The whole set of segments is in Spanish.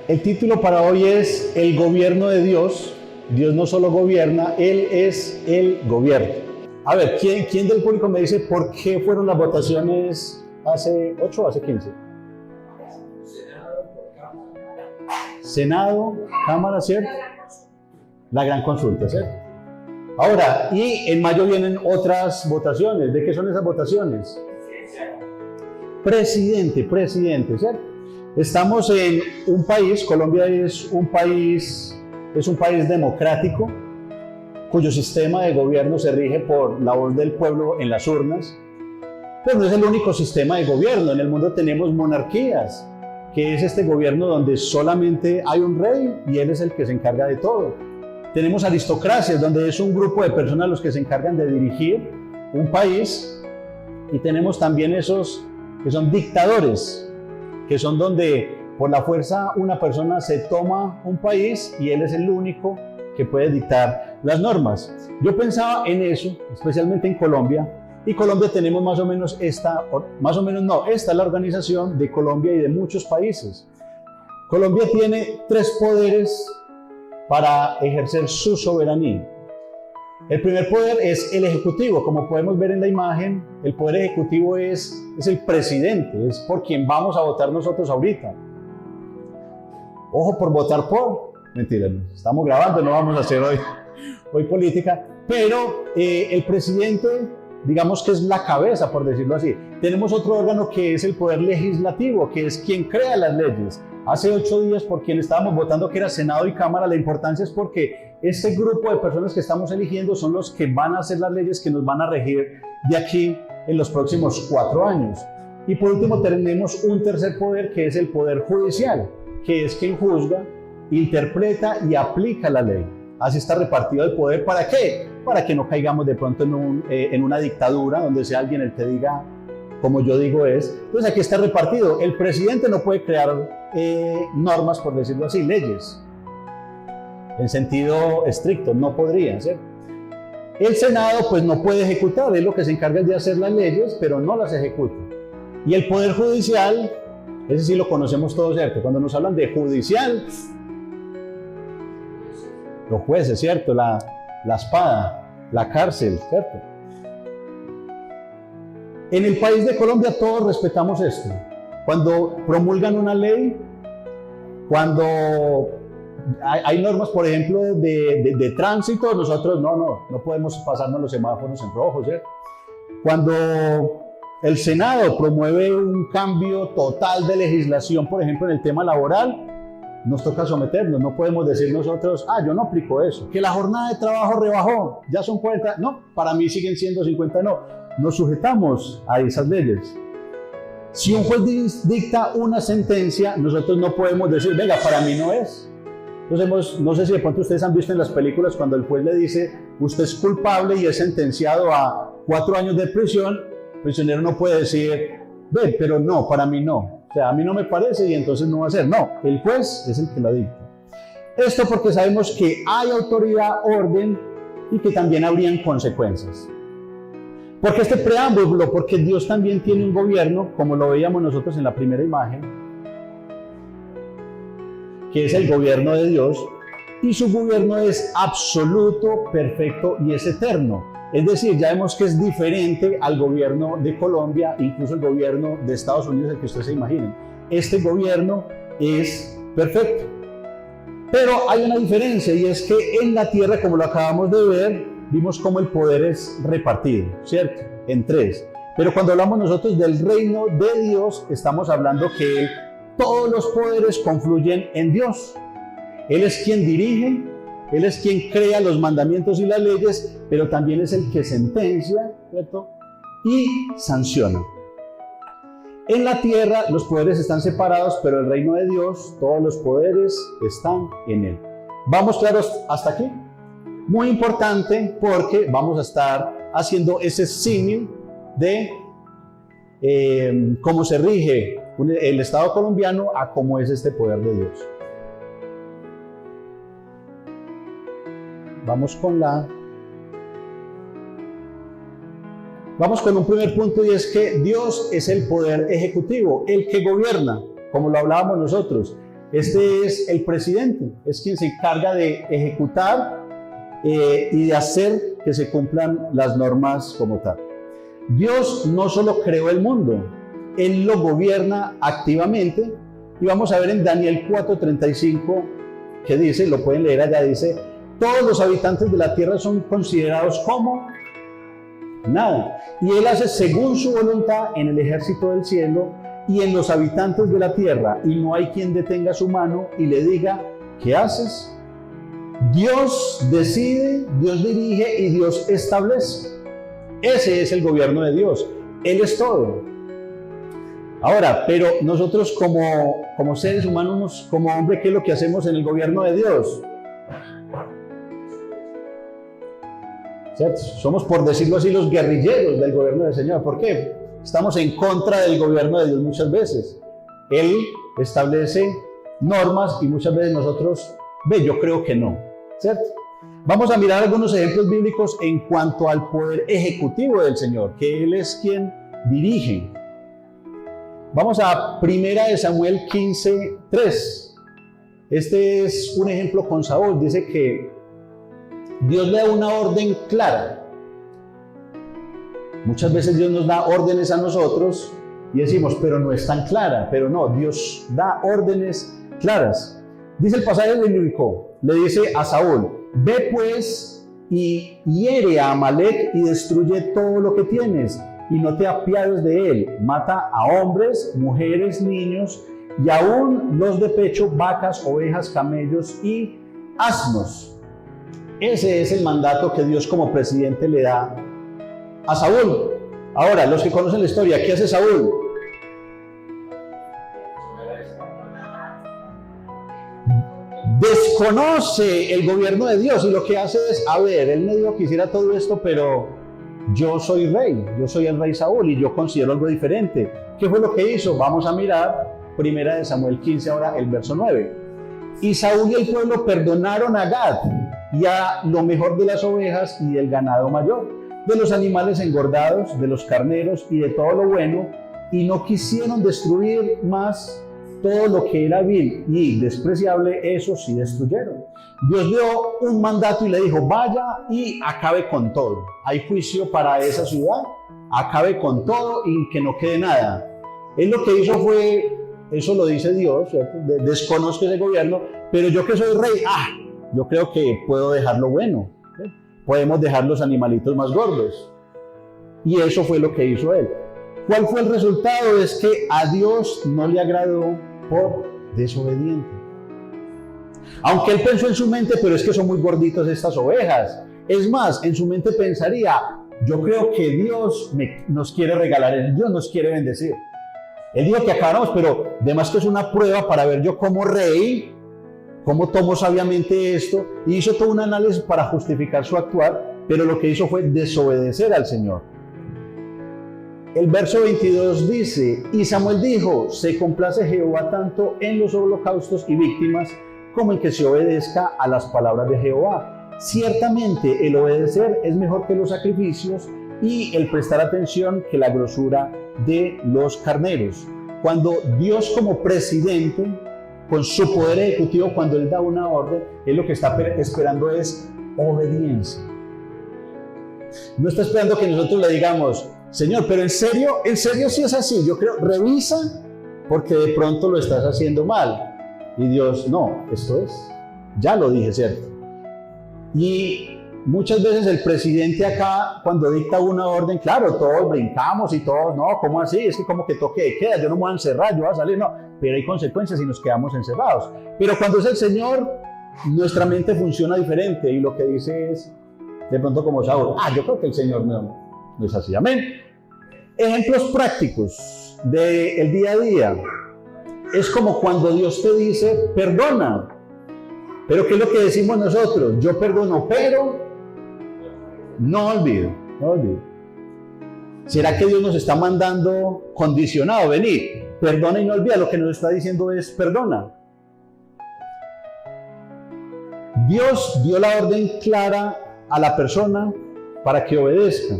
El título para hoy es El gobierno de Dios. Dios no solo gobierna, Él es el gobierno. A ver, ¿quién del público me dice por qué fueron las votaciones hace 8 o hace 15? Senado, Cámara, ¿cierto? La gran consulta, ¿cierto? Ahora, y en mayo vienen otras votaciones. ¿De qué son esas votaciones? Presidente, ¿cierto? Estamos en un país, Colombia es un país democrático, cuyo sistema de gobierno se rige por la voz del pueblo en las urnas. Pero no es el único sistema de gobierno. En el mundo tenemos monarquías, que es este gobierno donde solamente hay un rey y él es el que se encarga de todo. Tenemos aristocracias, donde es un grupo de personas los que se encargan de dirigir un país. Y tenemos también esos que son dictadores, que son donde por la fuerza una persona se toma un país y él es el único que puede dictar las normas. Yo pensaba en eso, especialmente en Colombia, y Colombia tenemos esta es la organización de Colombia y de muchos países. Colombia tiene 3 poderes para ejercer su soberanía. El primer poder es el ejecutivo. Como podemos ver en la imagen, el poder ejecutivo es el presidente, es por quien vamos a votar nosotros ahorita. Ojo por votar por, mentira, estamos grabando, no vamos a hacer hoy política, pero el presidente, digamos que es la cabeza, por decirlo así. Tenemos otro órgano que es el poder legislativo, que es quien crea las leyes. Hace 8 días, por quien estábamos votando, que era Senado y Cámara, la importancia es porque este grupo de personas que estamos eligiendo son los que van a hacer las leyes que nos van a regir de aquí en los próximos 4 años. Y por último tenemos un tercer poder, que es el poder judicial, que es quien juzga, interpreta y aplica la ley. Así está repartido el poder. ¿Para qué? Para que no caigamos de pronto en una dictadura donde sea alguien el que diga como yo digo es. Entonces aquí está repartido. El presidente no puede crear normas, por decirlo así, leyes. En sentido estricto, no podría, ¿cierto? El Senado pues no puede ejecutar, es lo que se encarga de hacer las leyes, pero no las ejecuta. Y el Poder Judicial, ese sí lo conocemos todos, ¿cierto? Cuando nos hablan de judicial, los jueces, ¿cierto? La espada, la cárcel, ¿cierto? En el país de Colombia todos respetamos esto. Cuando promulgan una ley, cuando hay normas, por ejemplo, de tránsito, nosotros no podemos pasarnos los semáforos en rojo, ¿cierto? Cuando el Senado promueve un cambio total de legislación, por ejemplo, en el tema laboral, nos toca someternos. No podemos decir nosotros, yo no aplico eso. Que la jornada de trabajo rebajó, ya son 40, no, para mí siguen siendo 50, no. Nos sujetamos a esas leyes. Si un juez dicta una sentencia, nosotros no podemos decir, venga, para mí no es. Entonces, no sé si de pronto ustedes han visto en las películas cuando el juez le dice, usted es culpable y es sentenciado a 4 años de prisión, el prisionero no puede decir, ve, pero no, para mí no. O sea, a mí no me parece y entonces no va a ser. No, el juez es el que la dicta. Esto porque sabemos que hay autoridad, orden y que también habrían consecuencias. Porque este preámbulo, porque Dios también tiene un gobierno, como lo veíamos nosotros en la primera imagen, que es el gobierno de Dios, y su gobierno es absoluto, perfecto y es eterno. Es decir, ya vemos que es diferente al gobierno de Colombia, incluso el gobierno de Estados Unidos, el que ustedes se imaginen. Este gobierno es perfecto. Pero hay una diferencia, y es que en la tierra, como lo acabamos de ver, vimos cómo el poder es repartido, ¿cierto? En 3. Pero cuando hablamos nosotros del reino de Dios, estamos hablando que todos los poderes confluyen en Dios. Él es quien dirige, Él es quien crea los mandamientos y las leyes, pero también es el que sentencia, ¿cierto? Y sanciona. En la tierra los poderes están separados, pero el reino de Dios, todos los poderes están en Él. ¿Vamos claros hasta aquí? Muy importante porque vamos a estar haciendo ese símil de cómo se rige el Estado colombiano a cómo es este poder de Dios. Vamos con un primer punto, y es que Dios es el poder ejecutivo, el que gobierna, como lo hablábamos nosotros. Este es el presidente, es quien se encarga de ejecutar y de hacer que se cumplan las normas como tal. Dios no solo creó el mundo, Él lo gobierna activamente, y vamos a ver en Daniel 4:35 que dice, lo pueden leer allá, dice: todos los habitantes de la tierra son considerados como nada, y Él hace según su voluntad en el ejército del cielo y en los habitantes de la tierra, y no hay quien detenga su mano y le diga: ¿qué haces? Dios decide, Dios dirige y Dios establece. Ese es el gobierno de Dios. Él es todo. Ahora, pero nosotros como seres humanos, como hombre, ¿qué es lo que hacemos en el gobierno de Dios? ¿Cierto? Somos, por decirlo así, los guerrilleros del gobierno del Señor. ¿Por qué? Estamos en contra del gobierno de Dios muchas veces. Él establece normas y muchas veces nosotros, yo creo que no, ¿cierto? Vamos a mirar algunos ejemplos bíblicos en cuanto al poder ejecutivo del Señor, que Él es quien dirige. Vamos a 1 Samuel 15:3. Este es un ejemplo con Saúl. Dice que Dios le da una orden clara. Muchas veces Dios nos da órdenes a nosotros y decimos, pero no es tan clara. Pero no, Dios da órdenes claras. Dice el pasaje de Levítico, le dice a Saúl: ve pues y hiere a Amalek y destruye todo lo que tienes, y no te apiades de él. Mata a hombres, mujeres, niños, y aún los de pecho, vacas, ovejas, camellos y asnos. Ese es el mandato que Dios como presidente le da a Saúl. Ahora, los que conocen la historia, ¿qué hace Saúl? Desconoce el gobierno de Dios y lo que hace es, él me dijo que hiciera todo esto, pero yo soy rey, yo soy el rey Saúl y yo considero algo diferente. ¿Qué fue lo que hizo? Vamos a mirar 1 Samuel 15, ahora el verso 9. Y Saúl y el pueblo perdonaron a Gad y a lo mejor de las ovejas y del ganado mayor, de los animales engordados, de los carneros y de todo lo bueno, y no quisieron destruir más todo lo que era vil y despreciable, eso sí destruyeron. Dios dio un mandato y le dijo: vaya y acabe con todo. Hay juicio para esa ciudad, acabe con todo y que no quede nada. Él lo que hizo fue, eso lo dice Dios, ¿cierto? Desconozco ese gobierno, pero yo que soy rey, yo creo que puedo dejar lo bueno, ¿sí? Podemos dejar los animalitos más gordos. Y eso fue lo que hizo él. ¿Cuál fue el resultado? Es que a Dios no le agradó por desobediente. Aunque él pensó en su mente, pero es que son muy gorditos estas ovejas. Es más, en su mente pensaría: yo creo que Dios nos quiere regalar, Dios nos quiere bendecir. Él dijo que acabáramos, pero además que es una prueba para ver yo como rey, cómo tomo sabiamente esto, y hizo todo un análisis para justificar su actuar, pero lo que hizo fue desobedecer al Señor. El verso 22 dice: y Samuel dijo: se complace Jehová tanto en los holocaustos y víctimas como en que se obedezca a las palabras de Jehová. Ciertamente el obedecer es mejor que los sacrificios y el prestar atención que la grosura de los carneros. Cuando Dios como presidente, con su poder ejecutivo, cuando Él da una orden, Él lo que está esperando es obediencia. No está esperando que nosotros le digamos: Señor, pero en serio sí es así. Yo creo, revisa, porque de pronto lo estás haciendo mal. Y Dios, no, esto es, ya lo dije, ¿cierto? Y muchas veces el presidente acá, cuando dicta una orden, claro, todos brincamos y todos, no, ¿cómo así? Es que como que toque de queda, yo no me voy a encerrar, yo voy a salir, no. Pero hay consecuencias si nos quedamos encerrados. Pero cuando es el Señor, nuestra mente funciona diferente y lo que dice es, de pronto como Saúl, yo creo que el Señor no es así, amén. Ejemplos prácticos del día a día. Es como cuando Dios te dice: perdona. Pero ¿qué es lo que decimos nosotros? Yo perdono, pero no olvido. ¿Será que Dios nos está mandando condicionado? Venir, perdona y no olvida. Lo que nos está diciendo es: perdona. Dios dio la orden clara a la persona para que obedezca,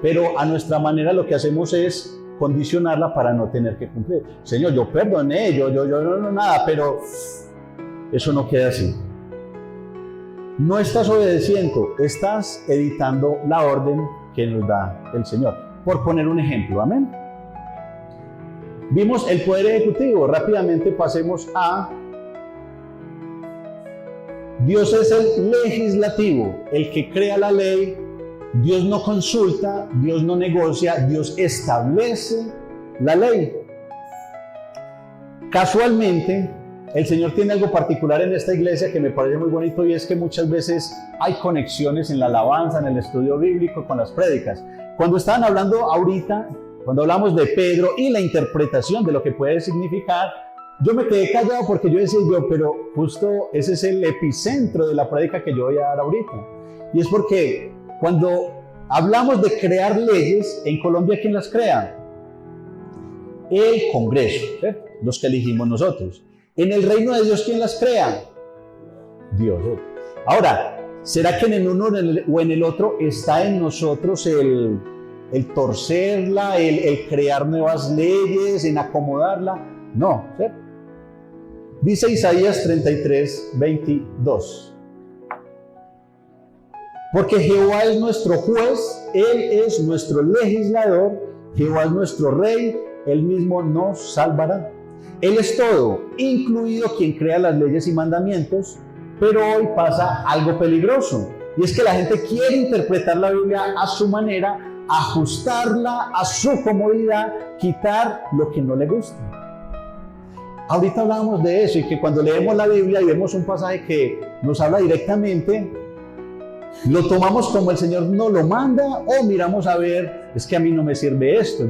pero a nuestra manera lo que hacemos es condicionarla para no tener que cumplir. Señor, yo perdoné, yo no nada, pero eso no queda así. No estás obedeciendo, estás editando la orden que nos da el Señor. Por poner un ejemplo, amén. Vimos el poder ejecutivo, rápidamente pasemos a Dios es el legislativo, el que crea la ley. Dios no consulta, Dios no negocia, Dios establece la ley. Casualmente, el Señor tiene algo particular en esta iglesia que me parece muy bonito, y es que muchas veces hay conexiones en la alabanza, en el estudio bíblico, con las prédicas. Cuando estaban hablando ahorita, cuando hablamos de Pedro y la interpretación de lo que puede significar, yo me quedé callado porque yo decía pero justo ese es el epicentro de la prédica que yo voy a dar ahorita. Y es porque cuando hablamos de crear leyes, en Colombia, ¿quién las crea? El Congreso, ¿cierto? Los que elegimos nosotros. En el reino de Dios, ¿quién las crea? Dios. Ahora, ¿será que en el uno o en el otro está en nosotros el torcerla, el crear nuevas leyes, en acomodarla? No, ¿cierto? Dice Isaías 33, 22. Porque Jehová es nuestro juez, Él es nuestro legislador, Jehová es nuestro rey, Él mismo nos salvará. Él es todo, incluido quien crea las leyes y mandamientos, pero hoy pasa algo peligroso, y es que la gente quiere interpretar la Biblia a su manera, ajustarla a su comodidad, quitar lo que no le gusta. Ahorita hablábamos de eso, y que cuando leemos la Biblia y vemos un pasaje que nos habla directamente, lo tomamos como el Señor nos lo manda, o miramos a ver, es que a mí no me sirve esto,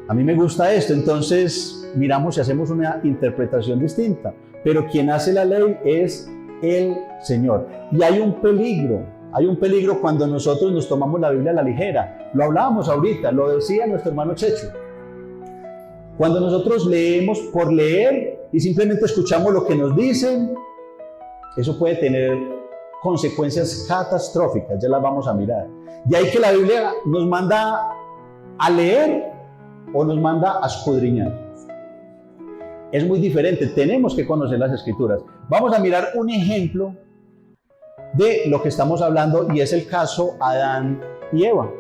a mí me gusta esto, entonces miramos y hacemos una interpretación distinta. Pero quien hace la ley es el Señor. Y hay un peligro cuando nosotros nos tomamos la Biblia a la ligera. Lo hablábamos ahorita, lo decía nuestro hermano Checho. Cuando nosotros leemos por leer y simplemente escuchamos lo que nos dicen, eso puede tener consecuencias catastróficas, ya las vamos a mirar. De ahí que la Biblia nos manda a leer o nos manda a escudriñar. Es muy diferente, tenemos que conocer las Escrituras. Vamos a mirar un ejemplo de lo que estamos hablando, y es el caso Adán y Eva.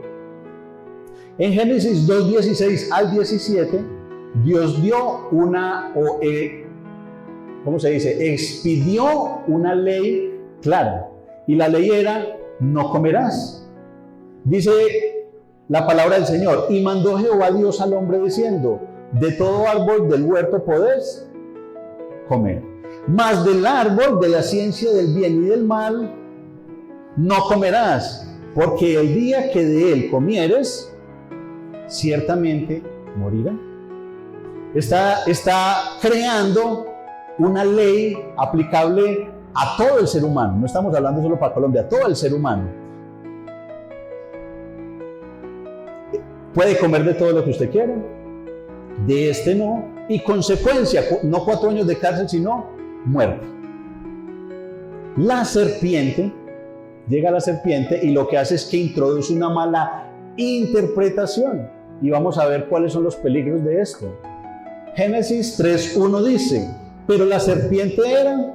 En Génesis 2:16 al 17, Dios dio expidió una ley clara, y la ley era: no comerás. Dice la palabra del Señor: y mandó Jehová Dios al hombre diciendo: de todo árbol del huerto podés comer, mas del árbol de la ciencia del bien y del mal no comerás, porque el día que de él comieres, ciertamente morirás. Está creando una ley aplicable a todo el ser humano. No estamos hablando solo para Colombia, a todo el ser humano. Puede comer de todo lo que usted quiera, de este no, y consecuencia, no 4 años de cárcel, sino muerte. Llega la serpiente y lo que hace es que introduce una mala interpretación, y vamos a ver cuáles son los peligros de esto. Génesis 3:1 dice: pero la serpiente era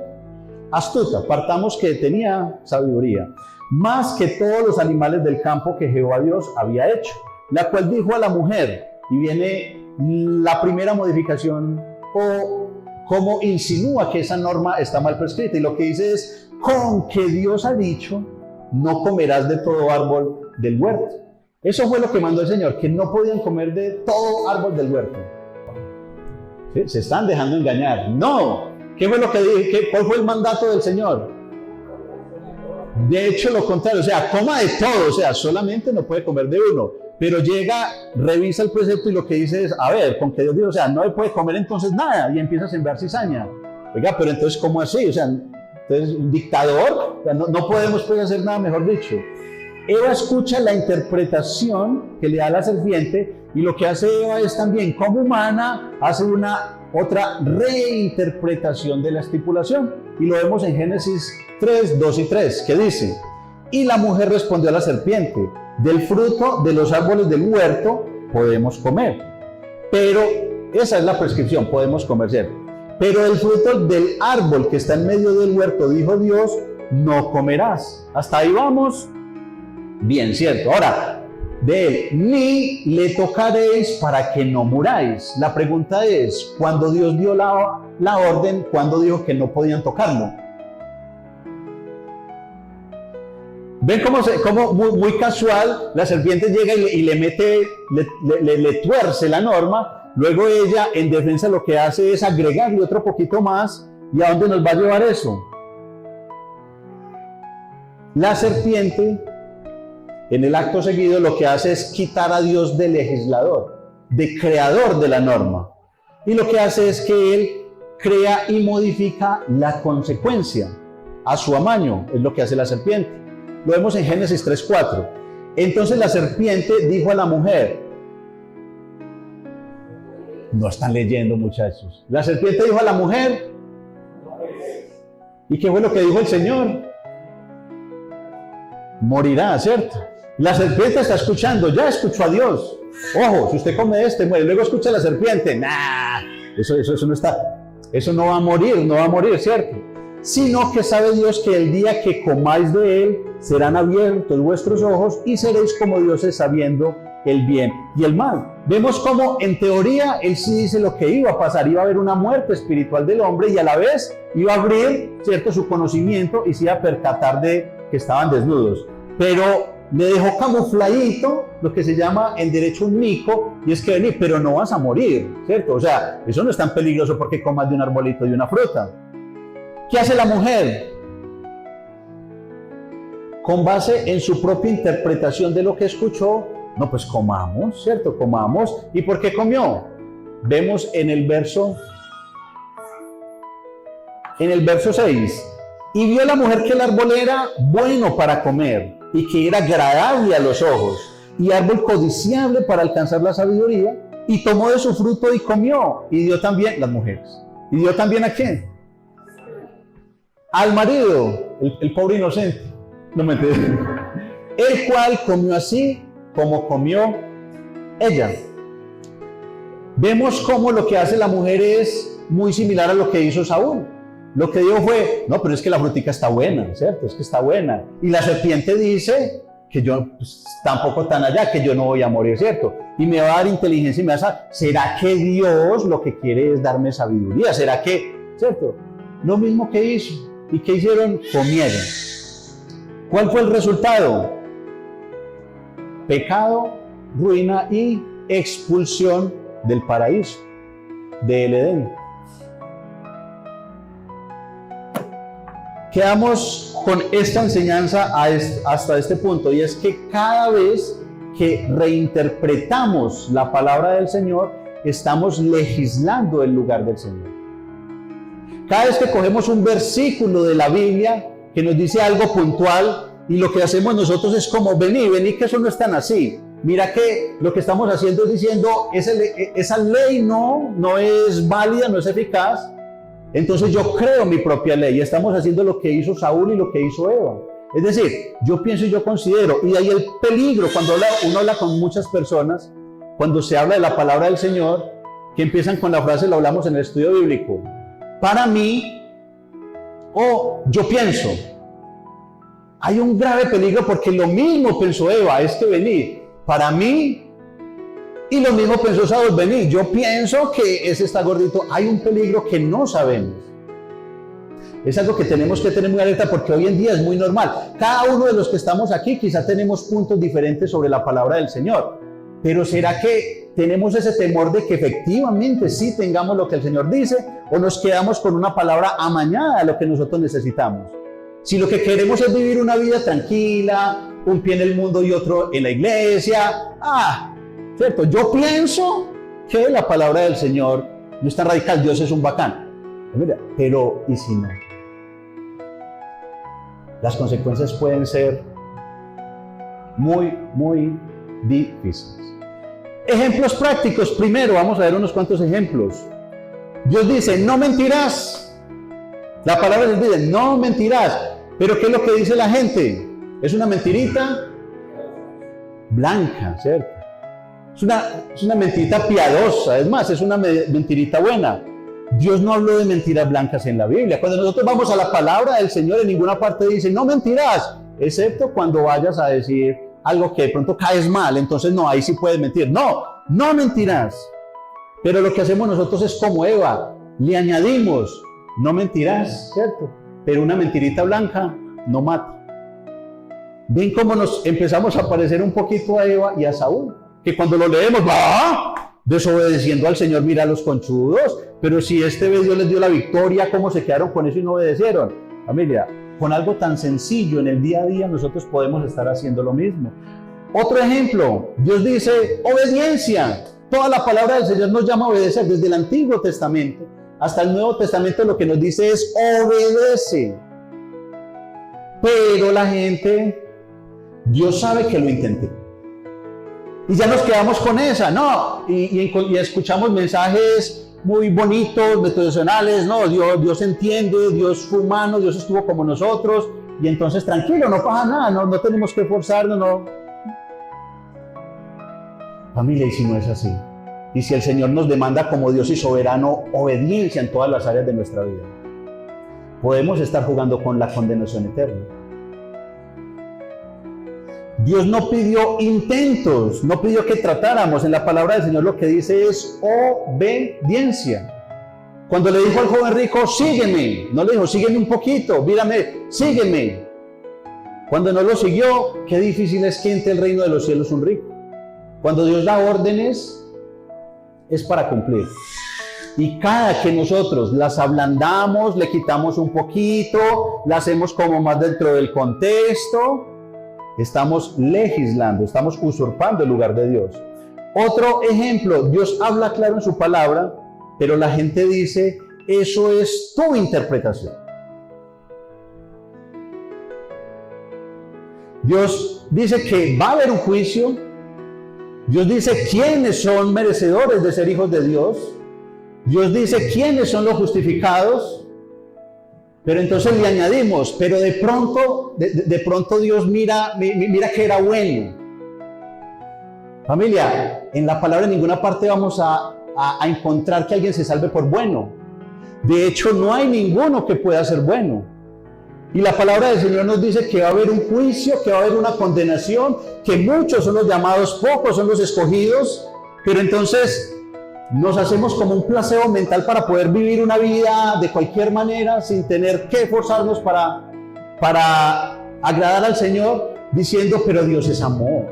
astuta, partamos que tenía sabiduría, más que todos los animales del campo que Jehová Dios había hecho, la cual dijo a la mujer, y viene la primera modificación, o cómo insinúa que esa norma está mal prescrita, y lo que dice es: con que Dios ha dicho, no comerás de todo árbol del huerto. Eso fue lo que mandó el Señor, que no podían comer de todo árbol del huerto. ¿Sí? Se están dejando engañar. No. ¿Qué fue lo que dije? ¿Cuál fue el mandato del Señor? De hecho, lo contrario, o sea, coma de todo, o sea, solamente no puede comer de uno. Pero llega, revisa el precepto, y lo que dice es: a ver, con que Dios dijo, o sea, no puede comer entonces nada, y empieza a sembrar cizaña. Oiga, pero entonces, ¿cómo así? O sea, entonces, un dictador, o sea, no podemos hacer nada, mejor dicho. Eva escucha la interpretación que le da la serpiente, y lo que hace Eva es también, como humana, hace otra reinterpretación de la estipulación, y lo vemos en Génesis 3:2 y 3, que dice: y la mujer respondió a la serpiente: del fruto de los árboles del huerto podemos comer. Pero esa es la prescripción, podemos comer, ¿cierto? Pero del fruto del árbol que está en medio del huerto, dijo Dios, no comerás. Hasta ahí vamos bien, ¿cierto? Ahora, de él, ni le tocaréis para que no muráis. La pregunta es, cuando Dios dio la orden, ¿cuándo dijo que no podían tocarlo? ¿Ven cómo muy casual la serpiente llega y le mete, le tuerce la norma? Luego ella, en defensa, lo que hace es agregarle otro poquito más. ¿Y a dónde nos va a llevar eso? La serpiente, en el acto seguido, lo que hace es quitar a Dios de legislador, de creador de la norma. Y lo que hace es que Él crea y modifica la consecuencia a su amaño, es lo que hace la serpiente. Lo vemos en Génesis 3:4. Entonces la serpiente dijo a la mujer, no están leyendo, muchachos. La serpiente dijo a la mujer, ¿y qué fue lo que dijo el Señor? Morirá, ¿cierto? La serpiente está escuchando, ya escuchó a Dios. Ojo, si usted come muere. Luego escucha a la serpiente, eso no está, eso no va a morir, ¿cierto? Sino que sabe Dios que el día que comáis de él, serán abiertos vuestros ojos y seréis como dioses sabiendo el bien y el mal. Vemos cómo en teoría él sí dice lo que iba a pasar, iba a haber una muerte espiritual del hombre y a la vez iba a abrir, ¿cierto?, su conocimiento y se iba a percatar de que estaban desnudos. Pero le dejó camufladito lo que se llama en derecho un mico, y es que vení, pero no vas a morir, ¿cierto? O sea, eso no es tan peligroso porque comas de un arbolito, de una fruta. ¿Qué hace la mujer? Con base en su propia interpretación de lo que escuchó, no, pues comamos, ¿cierto? Comamos. ¿Y por qué comió? Vemos en el verso 6. Y vio la mujer que el árbol era bueno para comer y que era agradable a los ojos y árbol codiciable para alcanzar la sabiduría, y tomó de su fruto y comió, y dio también, las mujeres, y dio también ¿a quién? Al marido, el pobre inocente, no me entiendes, el cual comió así como comió ella. Vemos cómo lo que hace la mujer es muy similar a lo que hizo Saúl. Lo que dijo fue, no, pero es que la frutica está buena, ¿cierto? Es que está buena. Y la serpiente dice que yo pues, tampoco tan allá, que yo no voy a morir, ¿cierto? Y me va a dar inteligencia y me va a decir, ¿será que Dios lo que quiere es darme sabiduría? ¿Será que, ¿cierto? Lo mismo que hizo. ¿Y qué hicieron? Comieron. ¿Cuál fue el resultado? Pecado, ruina y expulsión del paraíso, del Edén. Quedamos con esta enseñanza hasta este punto, y es que cada vez que reinterpretamos la palabra del Señor, estamos legislando el lugar del Señor. Cada vez que cogemos un versículo de la Biblia que nos dice algo puntual, y lo que hacemos nosotros es como, vení, que eso no es tan así. Mira que lo que estamos haciendo es diciendo, esa ley no es válida, no es eficaz. Entonces yo creo mi propia ley, y estamos haciendo lo que hizo Saúl y lo que hizo Eva. Es decir, yo pienso y yo considero, y de ahí el peligro cuando uno habla con muchas personas, cuando se habla de la palabra del Señor, que empiezan con la frase, lo hablamos en el estudio bíblico, para mí, o yo pienso. Hay un grave peligro porque lo mismo pensó Eva, es que vení, para mí, y lo mismo pensó Saúl, vení, yo pienso que ese está gordito. Hay un peligro que no sabemos. Es algo que tenemos que tener muy alerta porque hoy en día es muy normal. Cada uno de los que estamos aquí quizá tenemos puntos diferentes sobre la palabra del Señor. Pero ¿será que tenemos ese temor de que efectivamente sí tengamos lo que el Señor dice, o nos quedamos con una palabra amañada a lo que nosotros necesitamos? Si lo que queremos es vivir una vida tranquila, un pie en el mundo y otro en la iglesia, ¿cierto? Yo pienso que la palabra del Señor no es tan radical, Dios es un bacán. Pero, ¿y si no? Las consecuencias pueden ser muy, muy difíciles. Ejemplos prácticos. Primero, vamos a ver unos cuantos ejemplos. Dios dice, no mentirás. La palabra de Dios dice, no mentirás. Pero ¿qué es lo que dice la gente? Es una mentirita blanca, ¿cierto? Es una mentirita piadosa, es más, es una mentirita buena. Dios no habló de mentiras blancas en la Biblia. Cuando nosotros vamos a la palabra del Señor, en ninguna parte dice, no mentirás, excepto cuando vayas a decir algo que de pronto caes mal, entonces no, ahí sí puedes mentir. No, no mentirás. Pero lo que hacemos nosotros es como Eva, le añadimos, no mentirás, ¿cierto? Pero una mentirita blanca no mata. ¿Ven cómo nos empezamos a parecer un poquito a Eva y a Saúl? Que cuando lo leemos, ¡ah! Desobedeciendo al Señor, mira los conchudos, pero si este vez Dios les dio la victoria, ¿cómo se quedaron con eso y no obedecieron? Familia, con algo tan sencillo en el día a día nosotros podemos estar haciendo lo mismo. Otro ejemplo, Dios dice obediencia. Toda la palabra del Señor nos llama a obedecer, desde el Antiguo Testamento hasta el Nuevo Testamento lo que nos dice es obedece. Pero la gente, Dios sabe que lo intenté. Y ya nos quedamos con esa, ¿no? Y escuchamos mensajes muy bonitos, motivacionales, ¿no? Dios entiende, Dios fue humano, Dios estuvo como nosotros, y entonces tranquilo, no pasa nada, no tenemos que forzarnos, no. Familia, y si no es así, y si el Señor nos demanda como Dios y soberano obediencia en todas las áreas de nuestra vida, podemos estar jugando con la condenación eterna. Dios no pidió intentos, no pidió que tratáramos. En la palabra del Señor lo que dice es obediencia. Cuando le dijo al joven rico, sígueme, no le dijo, sígueme un poquito, mírame, sígueme. Cuando no lo siguió, qué difícil es que entre el reino de los cielos un rico. Cuando Dios da órdenes, es para cumplir. Y cada que nosotros las ablandamos, le quitamos un poquito, la hacemos como más dentro del contexto, estamos legislando, estamos usurpando el lugar de Dios. Otro ejemplo, Dios habla claro en su palabra, pero la gente dice, eso es tu interpretación. Dios dice que va a haber un juicio. Dios dice quiénes son merecedores de ser hijos de Dios. Dios dice quiénes son los justificados. Pero entonces le añadimos, pero de pronto Dios mira que era bueno. Familia, en la palabra en ninguna parte vamos a encontrar que alguien se salve por bueno. De hecho, no hay ninguno que pueda ser bueno. Y la palabra del Señor nos dice que va a haber un juicio, que va a haber una condenación, que muchos son los llamados, pocos son los escogidos, pero entonces nos hacemos como un placebo mental para poder vivir una vida de cualquier manera sin tener que esforzarnos para agradar al Señor, diciendo, pero Dios es amor.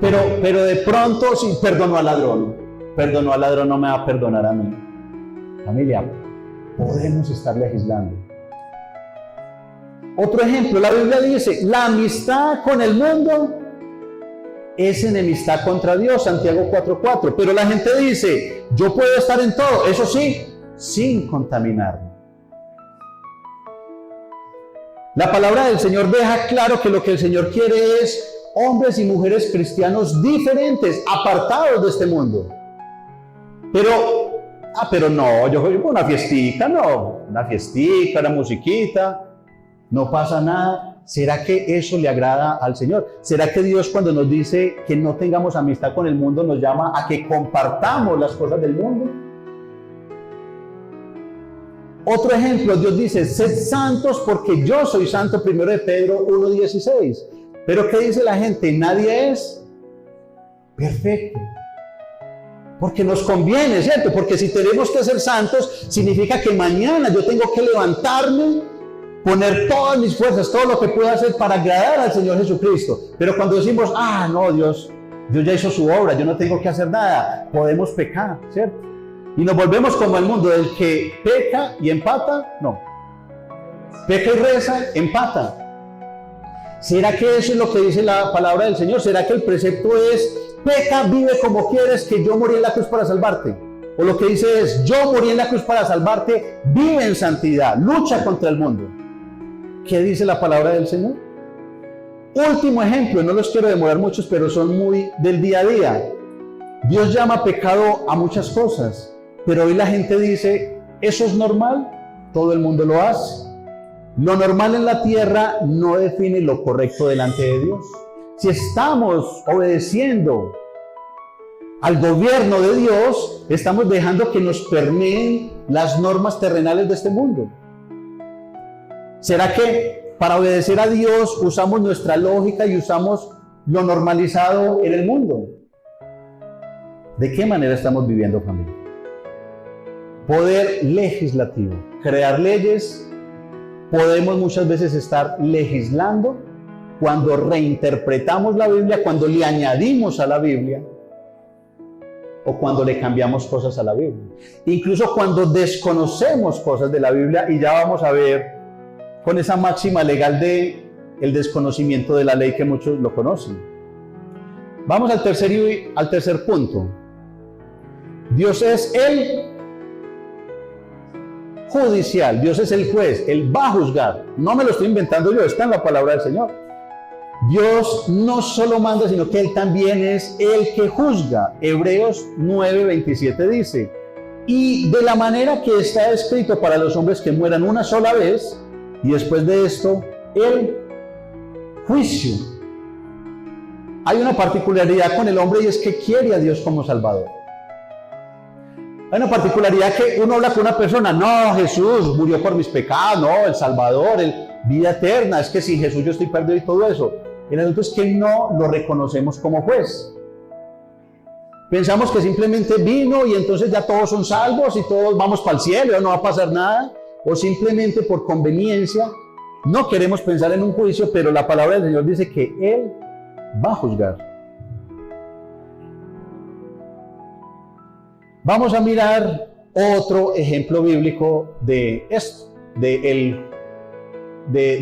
Pero de pronto, si perdonó al ladrón, no me va a perdonar a mí. Familia, podemos estar legislando. Otro ejemplo, la Biblia dice, la amistad con el mundo es enemistad contra Dios, Santiago 4:4. Pero la gente dice, yo puedo estar en todo, eso sí, sin contaminarme. La palabra del Señor deja claro que lo que el Señor quiere es hombres y mujeres cristianos diferentes, apartados de este mundo. Pero no, yo voy a una fiestica, una musiquita. No pasa nada. ¿Será que eso le agrada al Señor? ¿Será que Dios, cuando nos dice que no tengamos amistad con el mundo, nos llama a que compartamos las cosas del mundo? Otro ejemplo, Dios dice, sed santos porque yo soy santo, 1 de Pedro 1:16. Pero ¿qué dice la gente? Nadie es perfecto. Porque nos conviene, ¿cierto? Porque si tenemos que ser santos, significa que mañana yo tengo que levantarme, poner todas mis fuerzas, todo lo que pueda hacer para agradar al Señor Jesucristo. Pero cuando decimos, no, Dios ya hizo su obra, yo no tengo que hacer nada, podemos pecar, ¿cierto? Y nos volvemos como el mundo del que peca y empata, no. Peca y reza, empata. ¿Será que eso es lo que dice la palabra del Señor? ¿Será que el precepto es, peca, vive como quieres, que yo morí en la cruz para salvarte? O lo que dice es, yo morí en la cruz para salvarte, vive en santidad, lucha contra el mundo. ¿Qué dice la palabra del Señor? Último ejemplo, no los quiero demorar muchos, pero son muy del día a día. Dios llama pecado a muchas cosas, pero hoy la gente dice, ¿eso es normal? Todo el mundo lo hace. Lo normal en la tierra no define lo correcto delante de Dios. Si estamos obedeciendo al gobierno de Dios, estamos dejando que nos permeen las normas terrenales de este mundo. ¿Será que para obedecer a Dios usamos nuestra lógica y usamos lo normalizado en el mundo? ¿De qué manera estamos viviendo, familia? Poder legislativo, crear leyes. Podemos muchas veces estar legislando cuando reinterpretamos la Biblia, cuando le añadimos a la Biblia o cuando le cambiamos cosas a la Biblia. Incluso cuando desconocemos cosas de la Biblia, y ya vamos a ver con esa máxima legal de el desconocimiento de la ley que muchos lo conocen. Vamos al tercer punto. Dios es el judicial, Dios es el juez, Él va a juzgar. No me lo estoy inventando yo, está en la palabra del Señor. Dios no solo manda, sino que Él también es el que juzga. Hebreos 9:27 dice: y de la manera que está escrito para los hombres que mueran una sola vez, y después de esto, el juicio. Hay una particularidad con el hombre, y es que quiere a Dios como Salvador. Hay una particularidad que uno habla con una persona: no, Jesús murió por mis pecados, no, el Salvador, vida eterna, es que sin Jesús yo estoy perdido y todo eso. El asunto es que no lo reconocemos como juez. Pensamos que simplemente vino y entonces ya todos son salvos y todos vamos para el cielo, no va a pasar nada. O simplemente por conveniencia no queremos pensar en un juicio, pero la palabra del Señor dice que Él va a juzgar. Vamos a mirar otro ejemplo bíblico de esto, de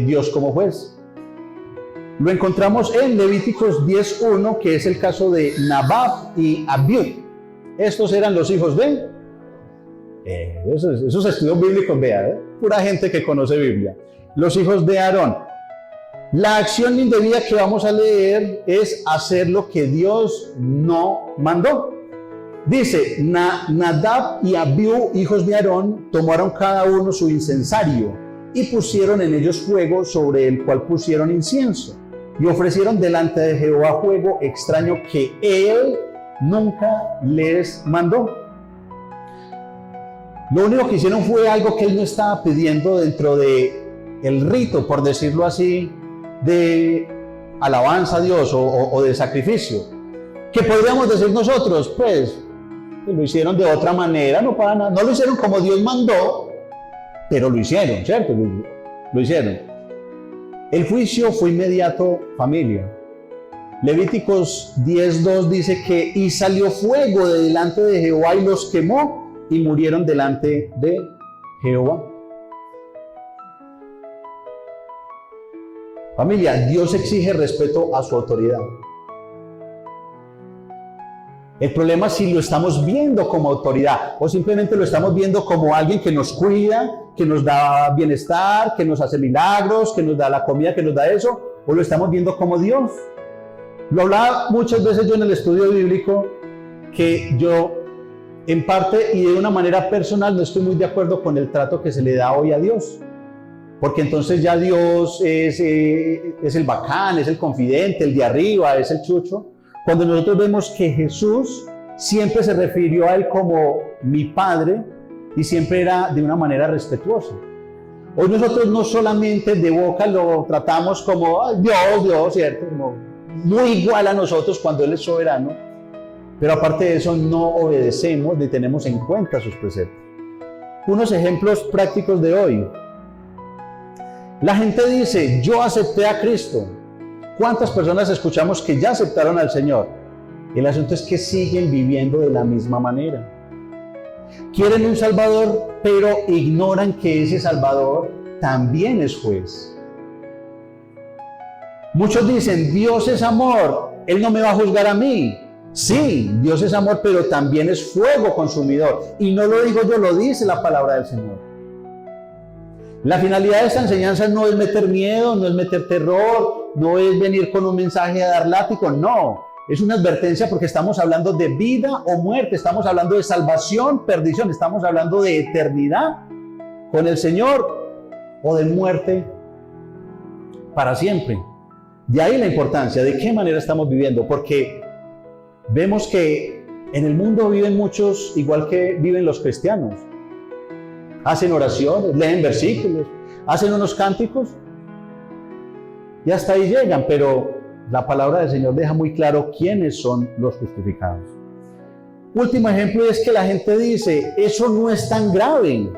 Dios como juez. Lo encontramos en Levíticos 10:1, que es el caso de Nadab y Abiú. Estos eran los hijos de... esos estudios bíblicos, vea, pura gente que conoce Biblia. Los hijos de Aarón. La acción indebida que vamos a leer es hacer lo que Dios no mandó. Dice: Nadab y Abiú, hijos de Aarón, tomaron cada uno su incensario y pusieron en ellos fuego, sobre el cual pusieron incienso, y ofrecieron delante de Jehová fuego extraño que Él nunca les mandó. Lo único que hicieron fue algo que Él no estaba pidiendo dentro del rito, por decirlo así, de alabanza a Dios o de sacrificio. ¿Qué podríamos decir nosotros? Pues lo hicieron de otra manera, no para nada. No lo hicieron como Dios mandó, pero lo hicieron, ¿cierto? Lo hicieron. El juicio fue inmediato, familia. Levíticos 10:2 dice que y salió fuego de delante de Jehová y los quemó, y murieron delante de Jehová. Familia, Dios exige respeto a su autoridad. El problema es si lo estamos viendo como autoridad o simplemente lo estamos viendo como alguien que nos cuida, que nos da bienestar, que nos hace milagros, que nos da la comida, que nos da eso, o lo estamos viendo como Dios. Lo hablaba muchas veces yo en el estudio bíblico, que yo en parte y de una manera personal no estoy muy de acuerdo con el trato que se le da hoy a Dios. Porque entonces ya Dios es el bacán, es el confidente, el de arriba, es el chucho. Cuando nosotros vemos que Jesús siempre se refirió a Él como mi Padre y siempre era de una manera respetuosa. Hoy nosotros no solamente de boca lo tratamos como Dios, ¿cierto? Como muy igual a nosotros cuando Él es soberano, pero aparte de eso no obedecemos ni tenemos en cuenta sus preceptos. Unos ejemplos prácticos de hoy. La gente dice: yo acepté a Cristo. ¿Cuántas personas escuchamos que ya aceptaron al Señor? El asunto es que siguen viviendo de la misma manera. Quieren un Salvador, pero ignoran que ese Salvador también es juez. Muchos dicen: Dios es amor, Él no me va a juzgar a mí. Sí, Dios es amor, pero también es fuego consumidor. Y no lo digo yo, lo dice la palabra del Señor. La finalidad de esta enseñanza no es meter miedo, no es meter terror, no es venir con un mensaje a dar látigo, no. Es una advertencia porque estamos hablando de vida o muerte, estamos hablando de salvación, perdición, estamos hablando de eternidad con el Señor o de muerte para siempre. De ahí la importancia de qué manera estamos viviendo, porque vemos que En el mundo viven muchos igual que viven los cristianos. Hacen oraciones, leen versículos, hacen unos cánticos y hasta ahí llegan, pero la palabra del Señor deja muy claro quiénes son los justificados. Último ejemplo es que la gente dice, eso no es tan grave.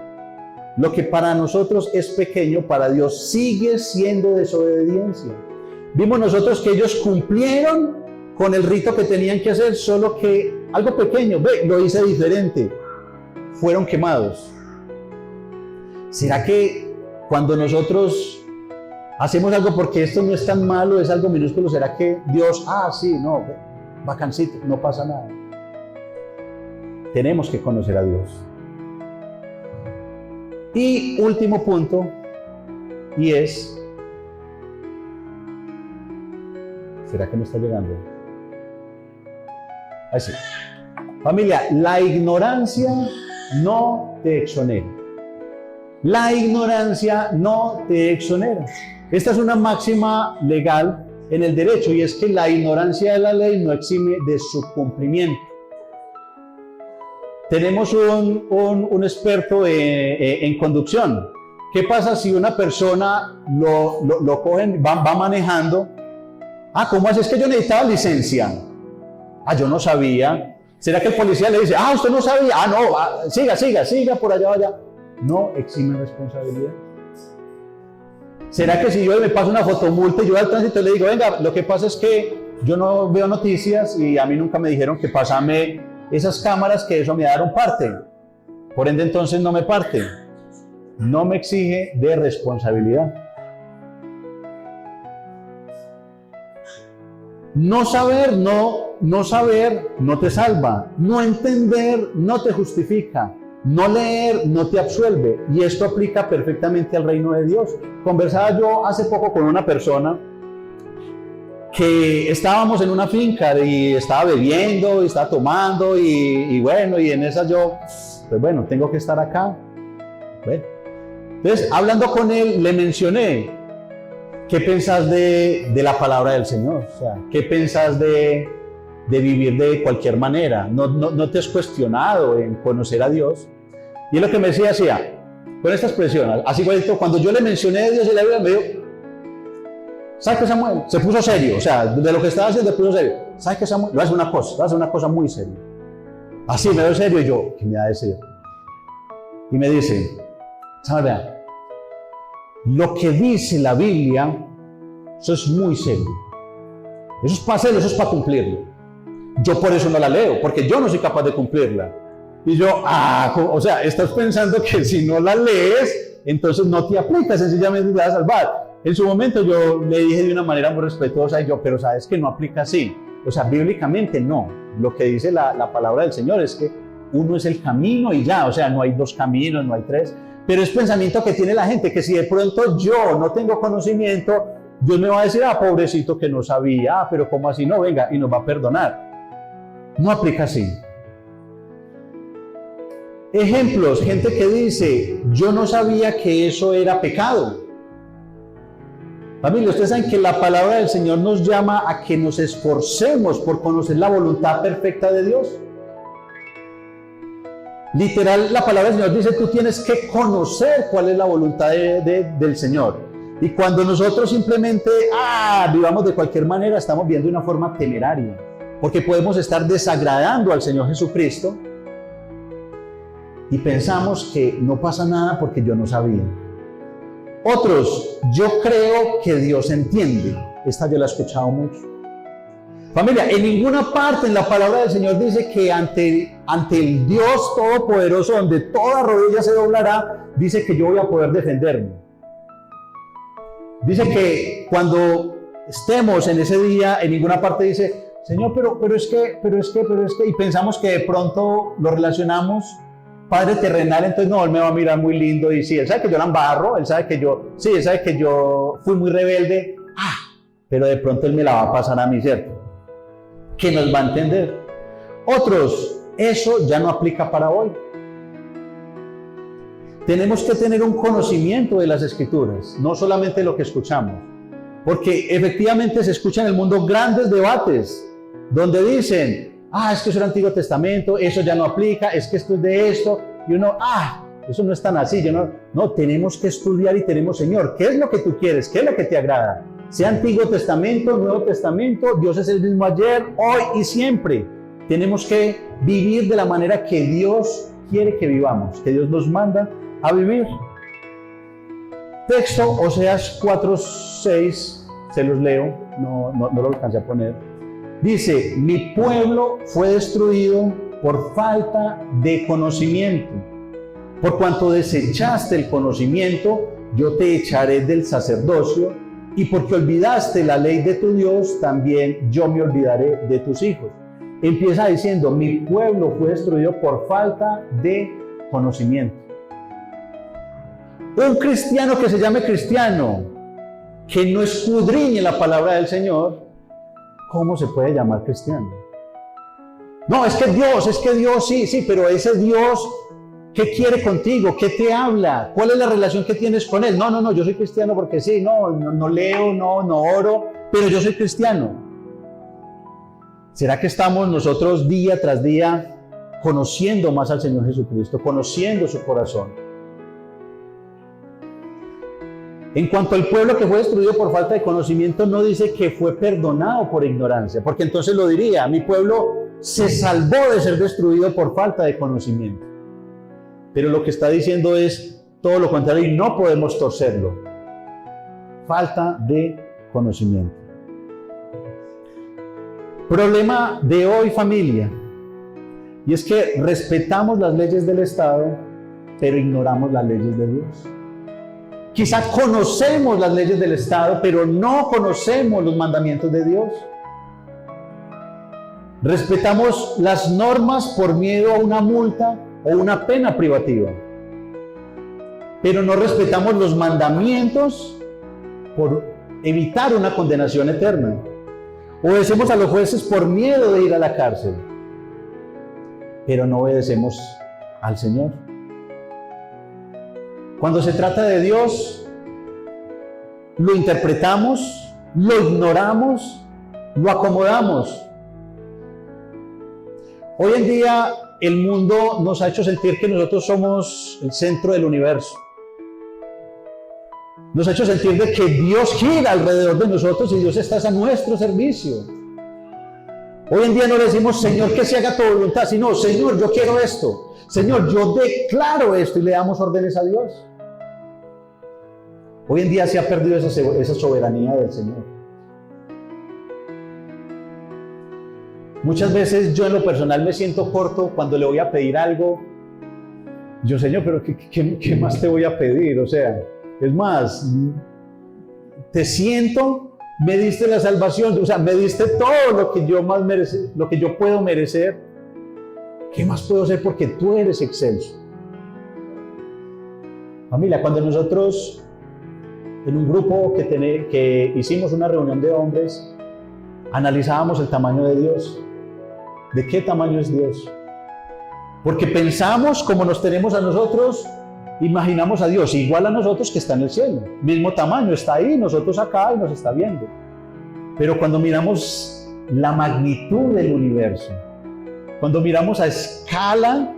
Lo que para nosotros es pequeño, para Dios sigue siendo desobediencia. Vimos nosotros que ellos cumplieron con el rito que tenían que hacer, solo que algo pequeño, lo hice diferente, fueron quemados. ¿Será que cuando nosotros hacemos algo porque esto no es tan malo, es algo minúsculo, será que Dios, sí, no, bacancito, no pasa nada? Tenemos que conocer a Dios. Y último punto, y es, ¿será que me está llegando? Así. Familia, la ignorancia no te exonera. La ignorancia no te exonera. Esta es una máxima legal en el derecho, y es que la ignorancia de la ley no exime de su cumplimiento. Tenemos un experto en conducción. ¿Qué pasa si una persona lo cogen, va manejando? ¿Cómo haces? Que yo necesitaba licencia. Yo no sabía. ¿Será que el policía le dice, usted no sabía? No, siga, por allá, vaya. No exime responsabilidad. ¿Será que si yo me paso una fotomulta y yo al tránsito le digo, venga, lo que pasa es que yo no veo noticias y a mí nunca me dijeron que pásame esas cámaras, que eso me daron parte, por ende entonces no me parte? No me exige de responsabilidad. No saber no te salva. No entender no te justifica. No leer no te absuelve. Y esto aplica perfectamente al reino de Dios. Conversaba yo hace poco con una persona que estábamos en una finca y estaba bebiendo y estaba tomando y bueno, y en esa yo, pues bueno, tengo que estar acá. Bueno. Entonces, hablando con él, le mencioné, ¿qué pensás de la palabra del Señor? O sea, ¿qué pensás de vivir de cualquier manera? ¿No te has cuestionado en conocer a Dios? Y es lo que me decía, con esta expresión, así igualito, cuando yo le mencioné a Dios en la Biblia, me dijo, ¿sabes qué, Samuel? Se puso serio, o sea, de lo que estaba haciendo se puso serio. ¿Sabes qué, Samuel? Lo hace una cosa muy seria. Así me veo serio y yo, ¿qué me va a decir? Y me dice, ¿sabes? Vean, lo que dice la Biblia, eso es muy serio. Eso es para hacerlo, eso es para cumplirlo. Yo por eso no la leo, porque yo no soy capaz de cumplirla. Y yo, o sea, estás pensando que si no la lees, entonces no te aplica, sencillamente te vas a salvar. En su momento yo le dije de una manera muy respetuosa, pero sabes que no aplica así. O sea, bíblicamente no. Lo que dice la palabra del Señor es que uno es el camino y ya, o sea, no hay dos caminos, no hay tres. Pero es pensamiento que tiene la gente, que si de pronto yo no tengo conocimiento, Dios me va a decir, pobrecito que no sabía, pero ¿cómo así? No, venga, y nos va a perdonar. No aplica así. Ejemplos, gente que dice, yo no sabía que eso era pecado. Familia, ustedes saben que la palabra del Señor nos llama a que nos esforcemos por conocer la voluntad perfecta de Dios. Literal, la palabra del Señor dice, tú tienes que conocer cuál es la voluntad del Señor. Y cuando nosotros simplemente, vivamos de cualquier manera, estamos viendo una forma temeraria. Porque podemos estar desagradando al Señor Jesucristo y pensamos que no pasa nada porque yo no sabía. Otros, yo creo que Dios entiende. Esta yo la he escuchado mucho. Familia, en ninguna parte en la palabra del Señor dice que ante el Dios Todopoderoso, donde toda rodilla se doblará, dice que yo voy a poder defenderme. Dice que cuando estemos en ese día, en ninguna parte dice, Señor, pero es que, y pensamos que de pronto lo relacionamos, Padre terrenal, entonces no, Él me va a mirar muy lindo y sí, Él sabe que yo la embarro, Él sabe que yo fui muy rebelde, pero de pronto Él me la va a pasar a mí, ¿cierto? Que nos va a entender. Otros, eso ya no aplica para hoy. Tenemos que tener un conocimiento de las Escrituras, no solamente lo que escuchamos, porque efectivamente se escuchan en el mundo grandes debates donde dicen, es que eso era Antiguo Testamento, eso ya no aplica, es que esto es de esto, y uno, eso no es tan así, no, tenemos que estudiar y tenemos, Señor, ¿qué es lo que tú quieres? ¿Qué es lo que te agrada? Sea Antiguo Testamento, Nuevo Testamento, Dios es el mismo ayer, hoy y siempre. Tenemos que vivir de la manera que Dios quiere que vivamos, que Dios nos manda a vivir. Texto, Oseas 4:6, se los leo, no lo alcancé a poner. Dice, mi pueblo fue destruido por falta de conocimiento. Por cuanto desechaste el conocimiento, yo te echaré del sacerdocio, y porque olvidaste la ley de tu Dios, también yo me olvidaré de tus hijos. Empieza diciendo, mi pueblo fue destruido por falta de conocimiento. Un cristiano que se llame cristiano, que no escudriñe la palabra del Señor, ¿cómo se puede llamar cristiano? No, es que Dios, sí, pero ese Dios, ¿qué quiere contigo? ¿Qué te habla? ¿Cuál es la relación que tienes con Él? No, yo soy cristiano porque sí, no leo, no oro, pero yo soy cristiano. ¿Será que estamos nosotros día tras día conociendo más al Señor Jesucristo, conociendo su corazón? En cuanto al pueblo que fue destruido por falta de conocimiento, no dice que fue perdonado por ignorancia, porque entonces lo diría, mi pueblo se salvó de ser destruido por falta de conocimiento. Pero lo que está diciendo es todo lo contrario y no podemos torcerlo. Falta de conocimiento. Problema de hoy, familia, y es que respetamos las leyes del Estado, pero ignoramos las leyes de Dios. Quizá conocemos las leyes del Estado, pero no conocemos los mandamientos de Dios. Respetamos las normas por miedo a una multa o una pena privativa, pero no respetamos los mandamientos por evitar una condenación eterna. Obedecemos a los jueces por miedo de ir a la cárcel, pero no obedecemos al Señor. Cuando se trata de Dios, lo interpretamos, lo ignoramos, lo acomodamos. Hoy en día el mundo nos ha hecho sentir que nosotros somos el centro del universo. Nos ha hecho sentir de que Dios gira alrededor de nosotros y Dios está a nuestro servicio. Hoy en día no le decimos, Señor, que se haga tu voluntad, sino, Señor, yo quiero esto. Señor, yo declaro esto y le damos órdenes a Dios. Hoy en día se ha perdido esa soberanía del Señor. Muchas veces yo en lo personal me siento corto cuando le voy a pedir algo. Yo, Señor, pero ¿qué más te voy a pedir? O sea, es más, te siento, me diste la salvación, o sea, me diste todo lo que yo más merece, lo que yo puedo merecer. ¿Qué más puedo hacer? Porque tú eres excelso. Familia, cuando nosotros en un grupo que hicimos una reunión de hombres, analizábamos el tamaño de Dios. ¿De qué tamaño es Dios? Porque pensamos como nos tenemos a nosotros, imaginamos a Dios igual a nosotros que está en el cielo. Mismo tamaño, está ahí, nosotros acá y nos está viendo. Pero cuando miramos la magnitud del universo, cuando miramos a escala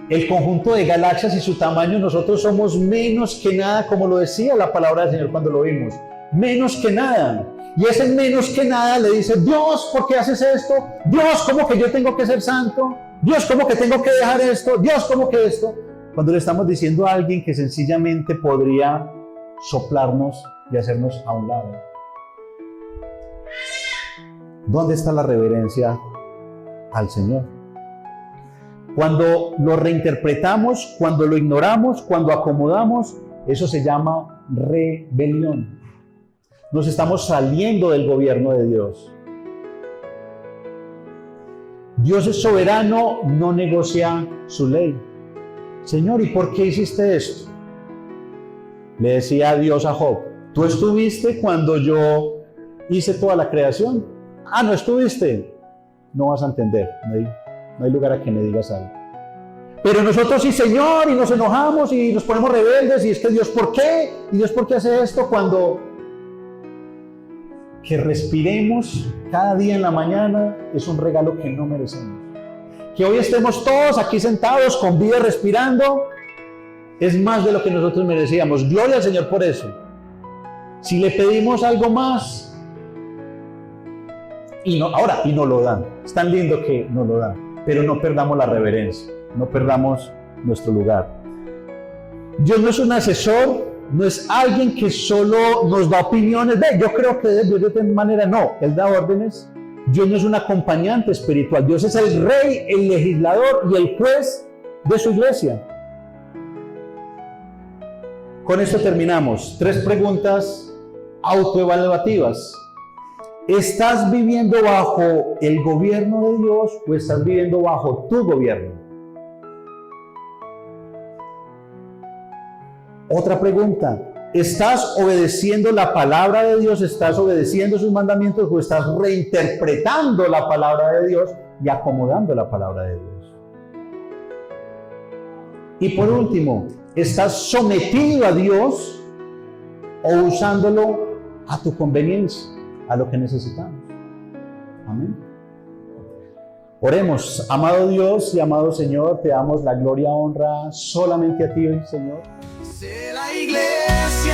el conjunto de galaxias y su tamaño, nosotros somos menos que nada, como lo decía la palabra del Señor cuando lo vimos. Menos que nada. Y ese menos que nada le dice, Dios, ¿por qué haces esto? Dios, ¿cómo que yo tengo que ser santo? Dios, ¿cómo que tengo que dejar esto? Dios, ¿cómo que esto? Cuando le estamos diciendo a alguien que sencillamente podría soplarnos y hacernos a un lado. ¿Dónde está la reverencia al Señor? Cuando lo reinterpretamos, cuando lo ignoramos, cuando acomodamos, eso se llama rebelión. Nos estamos saliendo del gobierno de Dios. Dios es soberano, no negocia su ley. Señor, ¿y por qué hiciste esto? Le decía Dios a Job, ¿tú estuviste cuando yo hice toda la creación? ¿No estuviste? No vas a entender, no hay lugar a que me digas algo. Pero nosotros sí, Señor, y nos enojamos y nos ponemos rebeldes, y es que Dios, ¿por qué? ¿Y Dios por qué hace esto cuando... que respiremos cada día en la mañana es un regalo que no merecemos. Que hoy estemos todos aquí sentados con vida respirando es más de lo que nosotros merecíamos. Gloria al Señor por eso. Si le pedimos algo más y no lo dan, es tan lindo que nos lo dan, pero no perdamos la reverencia, no perdamos nuestro lugar. Dios no es un asesor, no es alguien que solo nos da opiniones, yo creo que Dios de esta manera, no, Él da órdenes. Dios no es un acompañante espiritual, Dios es el rey, el legislador y el juez de su iglesia. Con esto terminamos. 3 preguntas autoevaluativas. ¿Estás viviendo bajo el gobierno de Dios o estás viviendo bajo tu gobierno? Otra pregunta. ¿Estás obedeciendo la palabra de Dios? ¿Estás obedeciendo sus mandamientos o estás reinterpretando la palabra de Dios y acomodando la palabra de Dios? Y por último, ¿estás sometido a Dios o usándolo a tu conveniencia, a lo que necesitamos? Amén. Oremos. Amado Dios y amado Señor, te damos la gloria y honra solamente a ti, Señor. La iglesia.